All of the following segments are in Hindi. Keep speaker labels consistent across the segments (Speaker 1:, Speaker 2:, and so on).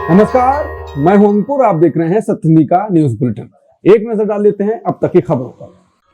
Speaker 1: नमस्कार, मैं हूं अंकुर। आप देख रहे हैं सत्यनिधि का न्यूज बुलेटिन। एक नजर डाल लेते हैं अब तक की खबरों पर।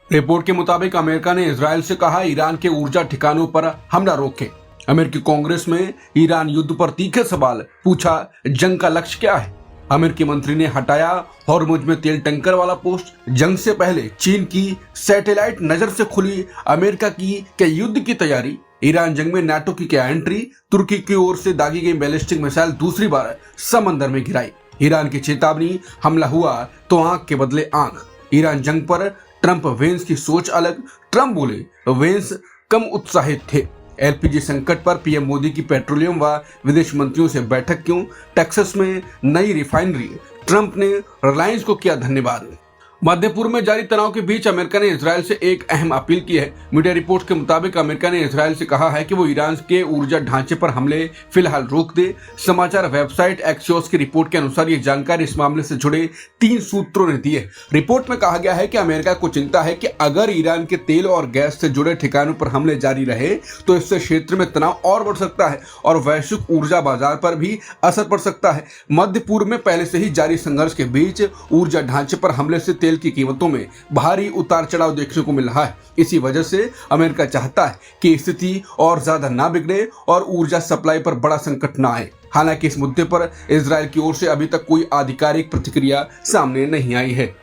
Speaker 2: रिपोर्ट के मुताबिक अमेरिका ने इजरायल से कहा ईरान के ऊर्जा ठिकानों पर हमला रोके। अमेरिकी कांग्रेस में ईरान युद्ध पर तीखे सवाल पूछा, जंग का लक्ष्य क्या है? अमेरिकी मंत्री ने हटाया हॉर्मुज में तेल टैंकर वाला पोस्ट। जंग से पहले चीन की सैटेलाइट नजर से खुली अमेरिका की क्या युद्ध की तैयारी? ईरान जंग में नाटो की क्या एंट्री? तुर्की की ओर से दागी गई बैलिस्टिक मिसाइल दूसरी बार समंदर में गिराई। ईरान की चेतावनी, हमला हुआ तो आंख के बदले आंख। ईरान जंग पर ट्रंप वेंस की सोच अलग। ट्रंप बोले वेंस कम उत्साहित थे। एलपीजी संकट पर पीएम मोदी की पेट्रोलियम व विदेश मंत्रियों से बैठक क्यों? टेक्सास में नई रिफाइनरी, ट्रंप ने रिलायंस को किया धन्यवाद। मध्य पूर्व में जारी तनाव के बीच अमेरिका ने इजरायल से एक अहम अपील की है। मीडिया रिपोर्ट के मुताबिक अमेरिका ने इजरायल से कहा है कि वो ईरान के ऊर्जा ढांचे पर हमले फिलहाल रोक दे। समाचार वेबसाइट एक्सियोस की रिपोर्ट के अनुसार ये जानकारी इस मामले से जुड़े 3 सूत्रों ने दी है। रिपोर्ट में कहा गया है कि अमेरिका को चिंता है कि अगर ईरान के तेल और गैस से जुड़े ठिकानों पर हमले जारी रहे तो इससे क्षेत्र में तनाव और बढ़ सकता है और वैश्विक ऊर्जा बाजार पर भी असर पड़ सकता है। मध्य पूर्व में पहले से ही जारी संघर्ष के बीच ऊर्जा ढांचे पर हमले से तेल की कीमतों में भारी उतार चढ़ाव देखने को मिल रहा है। इसी वजह से अमेरिका चाहता है कि स्थिति और ज्यादा ना बिगड़े और ऊर्जा सप्लाई पर बड़ा संकट ना आए। हालांकि इस मुद्दे पर इजरायल की ओर से अभी तक कोई आधिकारिक प्रतिक्रिया सामने नहीं आई है।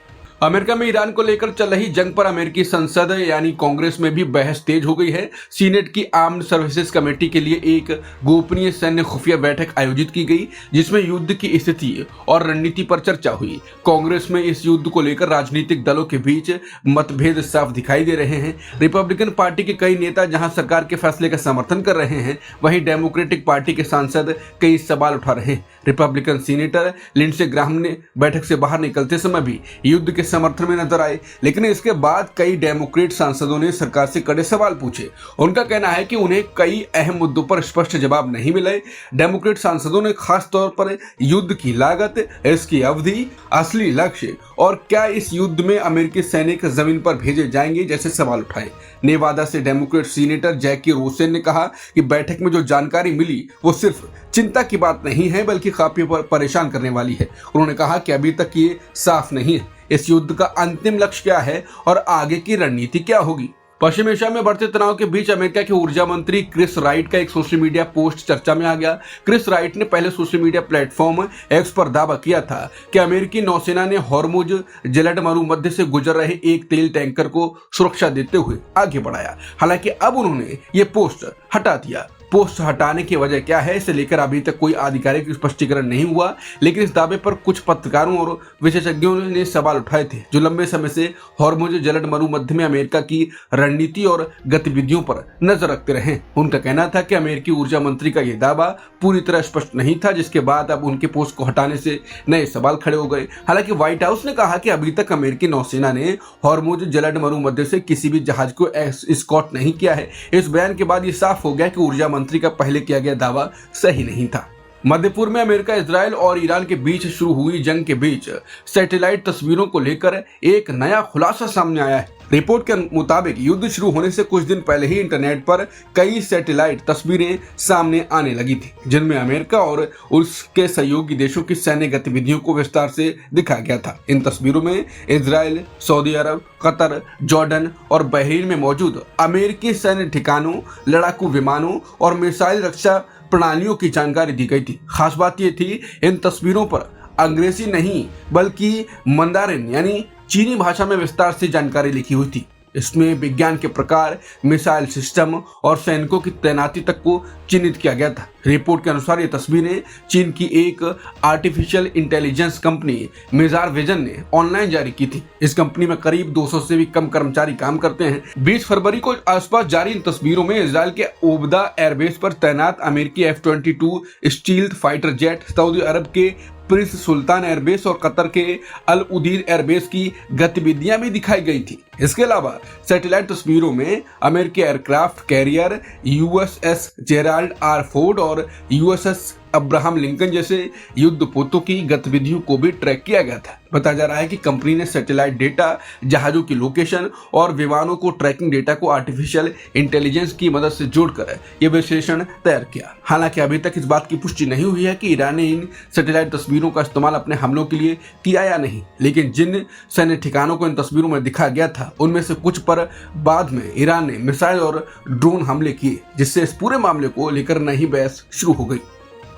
Speaker 2: अमेरिका में ईरान को लेकर चल रही जंग पर अमेरिकी संसद यानी कांग्रेस में भी बहस तेज हो गई है। सीनेट की आर्म्ड सर्विसेज कमेटी के लिए एक गोपनीय सैन्य खुफिया बैठक आयोजित की गई, जिसमें युद्ध की स्थिति और रणनीति पर चर्चा हुई। कांग्रेस में इस युद्ध को लेकर राजनीतिक दलों के बीच मतभेद साफ दिखाई दे रहे हैं। रिपब्लिकन पार्टी के कई नेता जहां सरकार के फैसले का समर्थन कर रहे हैं, वहीं डेमोक्रेटिक पार्टी के सांसद कई सवाल उठा रहे हैं। रिपब्लिकन सीनेटर लिंडसे ग्राहम ने बैठक से बाहर निकलते समय भी युद्ध के समर्थन में नजर आए, लेकिन इसके बाद कई डेमोक्रेट सांसदों ने सरकार से कड़े सवाल पूछे। उनका कहना है कि उन्हें कई अहम मुद्दों पर स्पष्ट जवाब नहीं मिले। डेमोक्रेट सांसदों ने खास तौर पर युद्ध की लागत, इसकी अवधि, असली लक्ष्य और क्या इस युद्ध में अमेरिकी सैनिक जमीन पर भेजे जाएंगे जैसे सवाल उठाए। नेवादा से डेमोक्रेट सीनेटर जैकी रोसेन ने कहा कि बैठक में जो जानकारी मिली वो सिर्फ चिंता की बात नहीं है बल्कि काफी परेशान करने वाली है। उन्होंने कहा कि अभी तक ये साफ नहीं है इस युद्ध का अंतिम लक्ष्य क्या है और आगे की रणनीति क्या होगी। पश्चिम एशिया में बढ़ते तनाव के बीच अमेरिका के ऊर्जा मंत्री क्रिस राइट का एक सोशल मीडिया पोस्ट चर्चा में आ गया। क्रिस राइट ने पहले सोशल मीडिया प्लेटफॉर्म एक्स पर दावा किया था कि अमेरिकी नौसेना ने हॉर्मुज जलद मरुमध्य से गुजर रहे एक तेल टैंकर को सुरक्षा देते हुए आगे बढ़ाया। हालांकि अब उन्होंने ये पोस्ट हटा दिया। पोस्ट हटाने की वजह क्या है, इसे लेकर अभी तक कोई आधिकारिक स्पष्टीकरण नहीं हुआ, लेकिन इस दावे पर कुछ पत्रकारों और विशेषज्ञों ने सवाल उठाए थे जो लंबे समय से हॉर्मुज जलद मरुमध्य में अमेरिका की रणनीति और गतिविधियों पर नजर रखते रहे। उनका कहना था कि अमेरिकी ऊर्जा मंत्री का यह दावा पूरी तरह स्पष्ट नहीं था, जिसके बाद अब उनके पोस्ट को हटाने से नए सवाल खड़े हो गए। हालांकि व्हाइट हाउस ने कहा कि अभी तक अमेरिकी नौसेना ने हॉर्मुज जलद मरुमध्य से किसी भी जहाज को एस्कॉर्ट नहीं किया है। इस बयान के बाद ये साफ हो गया कि ऊर्जा मंत्री का पहले किया गया दावा सही नहीं था। मध्य पूर्व में अमेरिका, इजरायल और ईरान के बीच शुरू हुई जंग के बीच सैटेलाइट तस्वीरों को लेकर एक नया खुलासा सामने आया है। रिपोर्ट के मुताबिक युद्ध शुरू होने से कुछ दिन पहले ही इंटरनेट पर कई सैटेलाइट तस्वीरें सामने आने लगी थी, जिनमें अमेरिका और उसके सहयोगी देशों की सैन्य गतिविधियों को विस्तार से दिखाया गया था। इन तस्वीरों में इजरायल, सऊदी अरब, कतर, जॉर्डन और बहरीन में मौजूद अमेरिकी सैन्य ठिकानों, लड़ाकू विमानों और मिसाइल रक्षा प्रणालियों की जानकारी दी गई थी। खास बात यह थी, इन तस्वीरों पर अंग्रेजी नहीं बल्कि मंदारिन यानी चीनी भाषा में विस्तार से जानकारी लिखी हुई थी। इसमें विज्ञान के प्रकार, मिसाइल सिस्टम और सैनिकों की तैनाती तक को चिन्हित किया गया था। रिपोर्ट के अनुसार ये तस्वीरें चीन की एक artificial intelligence company Mijar vision ने ऑनलाइन जारी की थी। इस कंपनी में करीब 200 से भी कम कर्मचारी काम करते हैं। 20 फरवरी को आसपास जारी इन तस्वीरों में इजरायल के ओबदा एयरबेस पर तैनात अमेरिकी F-22 stealth fighter jet, Saudi Arab के प्रिंस सुल्तान एयरबेस और कतर के अल उदीर एयरबेस की गतिविधियां भी दिखाई गई थी। इसके अलावा सैटेलाइट तस्वीरों में अमेरिकी aircraft carrier USS Gerald R Ford और USS अब्राहम लिंकन जैसे युद्धपोतों की गतिविधियों को भी ट्रैक किया गया था। बताया जा रहा है कि कंपनी ने सैटेलाइट डेटा, जहाजों की लोकेशन और विमानों को ट्रैकिंग डेटा को आर्टिफिशियल इंटेलिजेंस की मदद से जोड़कर यह विश्लेषण तैयार किया। हालांकि अभी तक इस बात की पुष्टि नहीं हुई है कि ईरान ने इन सैटेलाइट तस्वीरों का इस्तेमाल अपने हमलों के लिए किया या नहीं, लेकिन जिन सैन्य ठिकानों को इन तस्वीरों में दिखाया गया था उनमें से कुछ पर बाद में ईरान ने मिसाइल और ड्रोन हमले किए, जिससे इस पूरे मामले को लेकर नई बहस शुरू हो गई।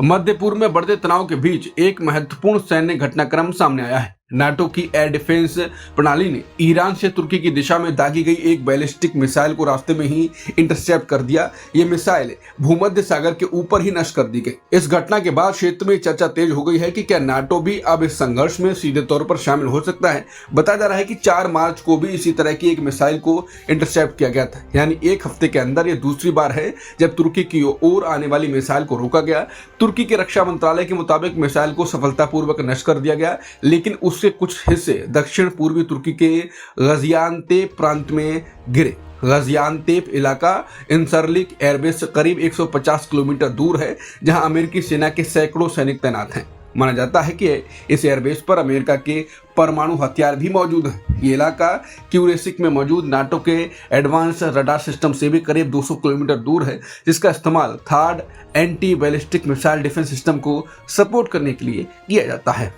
Speaker 2: मध्य पूर्व में बढ़ते तनाव के बीच एक महत्वपूर्ण सैन्य घटनाक्रम सामने आया है। नाटो की एयर डिफेंस प्रणाली ने ईरान से तुर्की की दिशा में दागी गई एक बैलिस्टिक मिसाइल को रास्ते में ही इंटरसेप्ट कर दिया। ये मिसाइल भूमध्य सागर के ऊपर ही नष्ट कर दी गई। इस घटना के बाद क्षेत्र में चर्चा तेज हो गई है कि क्या नाटो भी अब इस संघर्ष में सीधे तौर पर शामिल हो सकता है। बताया जा रहा है कि 4 मार्च को भी इसी तरह की एक मिसाइल को इंटरसेप्ट किया गया था, यानी एक हफ्ते के अंदर यह दूसरी बार है जब तुर्की की ओर आने वाली मिसाइल को रोका गया। तुर्की के रक्षा मंत्रालय के मुताबिक मिसाइल को सफलतापूर्वक नष्ट कर दिया गया, लेकिन उसके कुछ हिस्से दक्षिण पूर्वी तुर्की के गाजियान्तेप प्रांत में गिरे। गाजियान्तेप इलाका इंसरलिक एयरबेस से करीब 150 किलोमीटर दूर है, जहां अमेरिकी सेना के सैकड़ों सैनिक तैनात हैं। माना जाता है कि इस एयरबेस पर अमेरिका के परमाणु हथियार भी मौजूद हैं। ये इलाका क्यूरेसिक में मौजूद नाटो के एडवांस रडार सिस्टम से भी करीब 200 किलोमीटर दूर है, जिसका इस्तेमाल third anti ballistic missile defence system को सपोर्ट करने के लिए किया जाता है।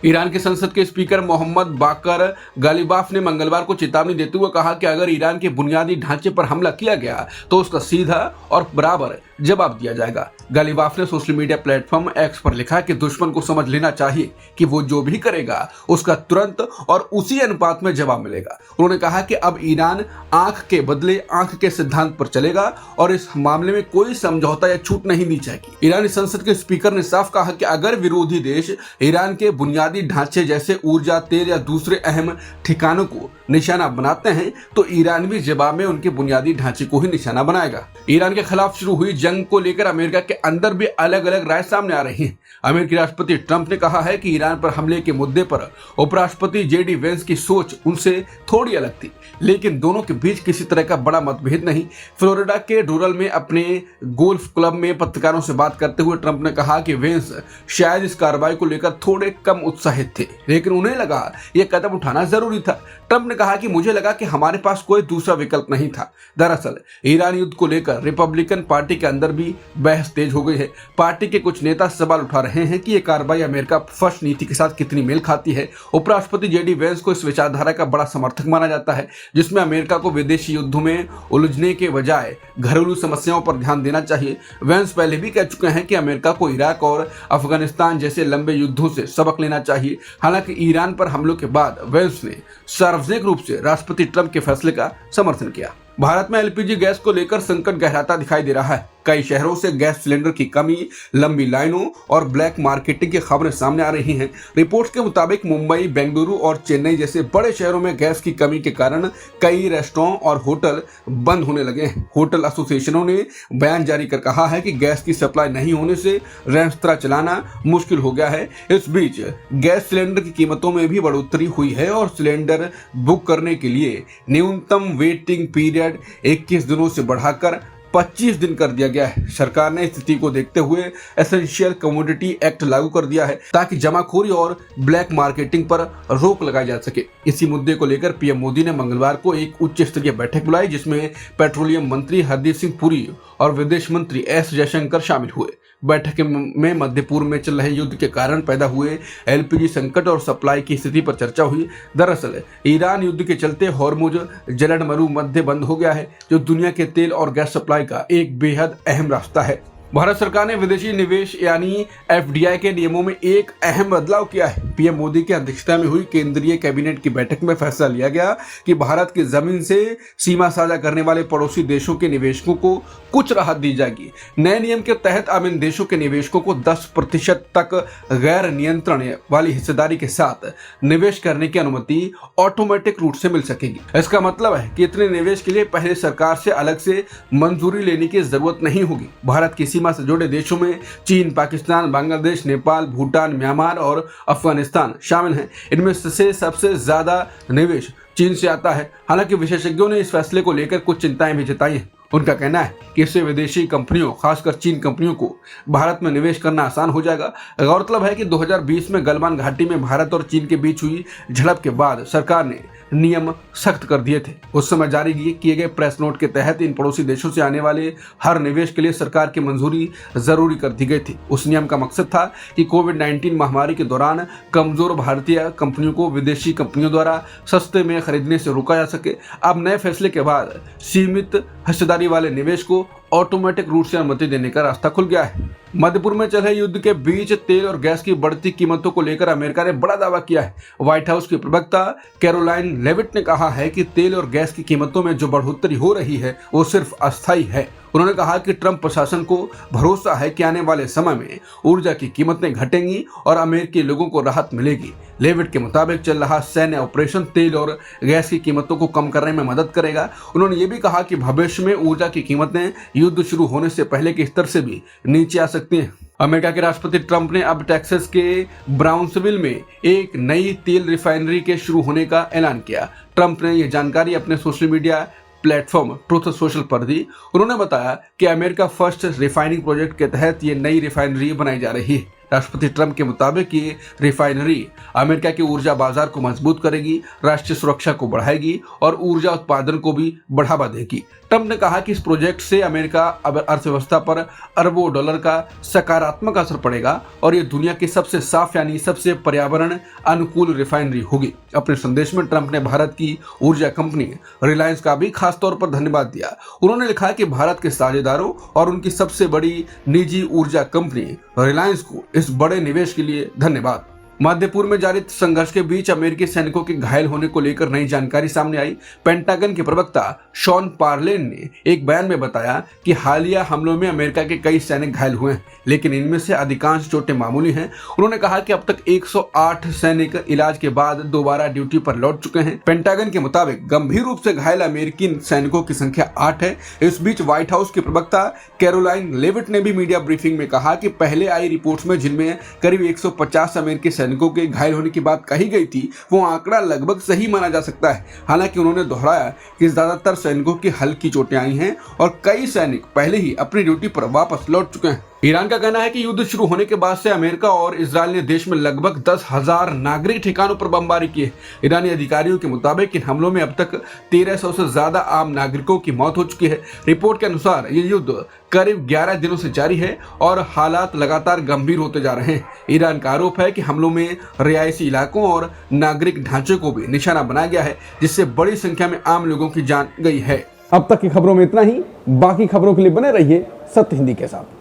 Speaker 2: ईरान के संसद के स्पीकर मोहम्मद बाकर गालिबाफ ने मंगलवार को चेतावनी देते हुए कहा कि अगर ईरान के बुनियादी ढांचे पर हमला किया गया तो उसका सीधा और बराबर जवाब दिया जाएगा। गालिबाफ ने सोशल मीडिया प्लेटफॉर्म एक्स पर लिखा कि दुश्मन को समझ लेना चाहिए कि वो जो भी करेगा उसका तुरंत और उसी अनुपात में जवाब मिलेगा। उन्होंने कहा कि अब ईरान आंख के बदले आंख के सिद्धांत पर चलेगा और इस मामले में कोई समझौता या छूट नहीं दी जाएगी। ईरानी संसद के स्पीकर ने साफ कहा कि अगर विरोधी देश ईरान के बुनियादी ढांचे जैसे ऊर्जा, तेल या दूसरे अहम ठिकानों को निशाना बनाते हैं तो ईरान भी जवाब में उनके बुनियादी ढांचे को ही निशाना बनाएगा। ईरान के खिलाफ शुरू हुई जंग को लेकर अमेरिका के अंदर भी अलग अलग राय सामने आ रही हैं। अमेरिकी राष्ट्रपति ट्रंप ने कहा है कि ईरान पर हमले के मुद्दे पर उपराष्ट्रपति जेडी वेंस की सोच उनसे थोड़ी अलग थी, लेकिन दोनों के बीच किसी तरह का बड़ा मतभेद नहीं। फ्लोरिडा के डोरल में अपने गोल्फ क्लब में पत्रकारों से बात करते हुए ट्रंप ने कहा कि वेंस शायद इस कार्रवाई को लेकर थोड़े कम उत्साहित थे, लेकिन उन्हें लगा यह कदम उठाना जरूरी था। ट्रंप ने कहा कि मुझे लगा कि हमारे पास कोई दूसरा विकल्प नहीं था। दरअसल ईरान युद्ध को लेकर रिपब्लिकन पार्टी के अंदर भी बहस तेज हो गई है। पार्टी के कुछ नेता सवाल उठा रहे हैं कि यह कार्रवाई अमेरिका फर्स्ट नीति के साथ कितनी मेल खाती है। उपराष्ट्रपति जेडी वेंस को इस विचारधारा का बड़ा समर्थक माना जाता है, जिसमें अमेरिका को विदेशी युद्धों में उलझने के बजाय घरेलू समस्याओं पर ध्यान देना चाहिए। वेंस पहले भी कह चुके हैं कि अमेरिका को इराक और अफगानिस्तान जैसे लंबे युद्धों से सबक लेना चाहिए। हालांकि ईरान पर हमलों के बाद वेंस ने सार्वजनिक रूप से राष्ट्रपति ट्रंप के फैसले का समर्थन किया। भारत में एलपीजी गैस को लेकर संकट गहराता दिखाई दे रहा है। कई शहरों से गैस सिलेंडर की कमी, लंबी लाइनों और ब्लैक मार्केटिंग की खबरें सामने आ रही हैं। रिपोर्ट्स के मुताबिक मुंबई, बेंगलुरु और चेन्नई जैसे बड़े शहरों में गैस की कमी के कारण कई रेस्टोरेंट और होटल बंद होने लगे हैं। होटल एसोसिएशनों ने बयान जारी कर कहा है कि गैस की सप्लाई नहीं होने से रेस्तरां चलाना मुश्किल हो गया है। इस बीच गैस सिलेंडर की कीमतों में भी बढ़ोतरी हुई है और सिलेंडर बुक करने के लिए न्यूनतम वेटिंग पीरियड 21 दिनों से बढ़ाकर 25 दिन कर दिया गया है। सरकार ने स्थिति को देखते हुए एसेंशियल कमोडिटी एक्ट लागू कर दिया है ताकि जमाखोरी और ब्लैक मार्केटिंग पर रोक लगाई जा सके। इसी मुद्दे को लेकर पीएम मोदी ने मंगलवार को एक उच्च स्तरीय बैठक बुलाई, जिसमें पेट्रोलियम मंत्री हरदीप सिंह पुरी और विदेश मंत्री एस जयशंकर शामिल हुए। बैठक में मध्य पूर्व में चल रहे युद्ध के कारण पैदा हुए एलपीजी संकट और सप्लाई की स्थिति पर चर्चा हुई। दरअसल ईरान युद्ध के चलते हॉर्मुज जलमरू मध्य बंद हो गया है, जो दुनिया के तेल और गैस सप्लाई का एक बेहद अहम रास्ता है। भारत सरकार ने विदेशी निवेश यानी एफडीआई के नियमों में एक अहम बदलाव किया है। पीएम मोदी की अध्यक्षता में हुई केंद्रीय कैबिनेट की बैठक में फैसला लिया गया कि भारत की जमीन से सीमा साझा करने वाले पड़ोसी देशों के निवेशकों को कुछ राहत दी जाएगी। नए नियम के तहत अब इन देशों के निवेशकों को 10% तक गैर नियंत्रण वाली हिस्सेदारी के साथ निवेश करने की अनुमति ऑटोमेटिक रूट से मिल सकेगी। इसका मतलब है कि इतने निवेश के लिए पहले सरकार से अलग से मंजूरी लेने की जरूरत नहीं होगी। भारत की सीमा से जुड़े देशों में चीन, पाकिस्तान, बांग्लादेश, नेपाल, भूटान, म्यांमार और अफगानिस्तान शामिल हैं। इनमें से सबसे ज्यादा निवेश चीन से आता है। हालांकि विशेषज्ञों ने इस फैसले को लेकर कुछ चिंताएं भी जताई हैं। उनका कहना है कि इससे विदेशी कंपनियों, खासकर चीन कंपनियों को भारत में निवेश करना आसान हो जाएगा। गौरतलब है कि 2020 में गलवान घाटी में भारत और चीन के बीच हुई झड़प के बाद सरकार ने नियम सख्त कर दिए थे। उस समय जारी किए गए प्रेस नोट के तहत इन पड़ोसी देशों से आने वाले हर निवेश के लिए सरकार की मंजूरी जरूरी कर दी गई थी। उस नियम का मकसद था कि कोविड-19 महामारी के दौरान कमजोर भारतीय कंपनियों को विदेशी कंपनियों द्वारा सस्ते में खरीदने से रोका जा सके। अब नए फैसले के बाद सीमित हिस्सेदारी वाले निवेश को ऑटोमेटिक रूट से अनुमति देने का रास्ता खुल गया है। मध्यपुर में चल रहे युद्ध के बीच तेल और गैस की बढ़ती कीमतों को लेकर अमेरिका ने बड़ा दावा किया है। व्हाइट हाउस की प्रवक्ता कैरोलाइन लेविट ने कहा है कि तेल और गैस की कीमतों में जो बढ़ोतरी हो रही है वो सिर्फ अस्थायी है। उन्होंने कहा कि ट्रंप प्रशासन को भरोसा है कि आने वाले समय में ऊर्जा की कीमतें घटेंगी और अमेरिकी लोगों को राहत मिलेगी। लेविट के मुताबिक चल रहा सैन्य ऑपरेशन तेल और गैस की कीमतों को कम करने में मदद करेगा। उन्होंने ये भी कहा कि भविष्य में ऊर्जा की कीमतें युद्ध शुरू होने से पहले के स्तर से भी नीचे आ सकती हैं। अमेरिका के राष्ट्रपति ट्रंप ने अब टेक्सास के ब्राउन्सविल में एक नई तेल रिफाइनरी के शुरू होने का ऐलान किया। ट्रंप ने यह जानकारी अपने social media platform truth social पर दी। उन्होंने बताया कि अमेरिका फर्स्ट रिफाइनिंग प्रोजेक्ट के तहत ये नई रिफाइनरी बनाई जा रही है। राष्ट्रपति ट्रंप के मुताबिक ये रिफाइनरी अमेरिका के ऊर्जा बाजार को मजबूत करेगी, राष्ट्रीय सुरक्षा को बढ़ाएगी और ऊर्जा उत्पादन को भी बढ़ावा देगी। ट्रंप ने कहा कि इस प्रोजेक्ट से अमेरिका अर्थव्यवस्था पर अरबों डॉलर का सकारात्मक असर पड़ेगा और ये दुनिया की सबसे साफ यानी सबसे पर्यावरण अनुकूल रिफाइनरी होगी। अपने संदेश में ट्रंप ने भारत की ऊर्जा कंपनी रिलायंस का भी खास तौर पर धन्यवाद दिया। उन्होंने लिखा कि भारत के साझेदारों और उनकी सबसे बड़ी निजी ऊर्जा कंपनी रिलायंस को इस बड़े निवेश के लिए धन्यवाद। मध्यपुर में जारी संघर्ष के बीच अमेरिकी सैनिकों के घायल होने को लेकर नई जानकारी सामने आई। पेंटागन के प्रवक्ता शॉन पार्लेन ने एक बयान में बताया कि हालिया हमलों में अमेरिका के कई सैनिक घायल हुए हैं, लेकिन इनमें से अधिकांश चोटें मामूली हैं। उन्होंने कहा कि अब तक 108 सैनिक इलाज के बाद दोबारा ड्यूटी पर लौट चुके हैं। पेंटागन के मुताबिक गंभीर रूप से घायल अमेरिकी सैनिकों की संख्या 8 है। इस बीच व्हाइट हाउस की प्रवक्ता कैरोलाइन लेविट ने भी मीडिया ब्रीफिंग में कहा कि पहले आई रिपोर्ट्स में जिनमें करीब 150 अमेरिकी सैनिकों के घायल होने की बात कही गई थी, वो आंकड़ा लगभग सही माना जा सकता है। हालांकि उन्होंने दोहराया कि ज्यादातर सैनिकों की हल्की चोटें आई हैं और कई सैनिक पहले ही अपनी ड्यूटी पर वापस लौट चुके हैं। ईरान का कहना है कि युद्ध शुरू होने के बाद से अमेरिका और इजरायल ने देश में लगभग 10,000 नागरिक ठिकानों पर बमबारी की है। ईरानी अधिकारियों के मुताबिक इन हमलों में अब तक 1300 से ज्यादा आम नागरिकों की मौत हो चुकी है। रिपोर्ट के अनुसार ये युद्ध करीब 11 दिनों से जारी है और हालात लगातार गंभीर होते जा रहे हैं। ईरान का आरोप है कि हमलों में रिहायशी इलाकों और नागरिक ढांचे को भी निशाना बनाया गया है, जिससे बड़ी संख्या में आम लोगों की जान गई है।
Speaker 1: अब तक की खबरों में इतना ही। बाकी खबरों के लिए बने रहिए सत्य हिंदी के साथ।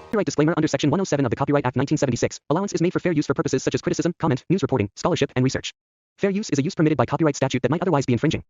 Speaker 3: Copyright disclaimer under Section 107 of the Copyright Act 1976. Allowance is made for fair use for purposes such as criticism, comment, news reporting, scholarship, and research. Fair use is a use permitted by copyright statute that might otherwise be infringing.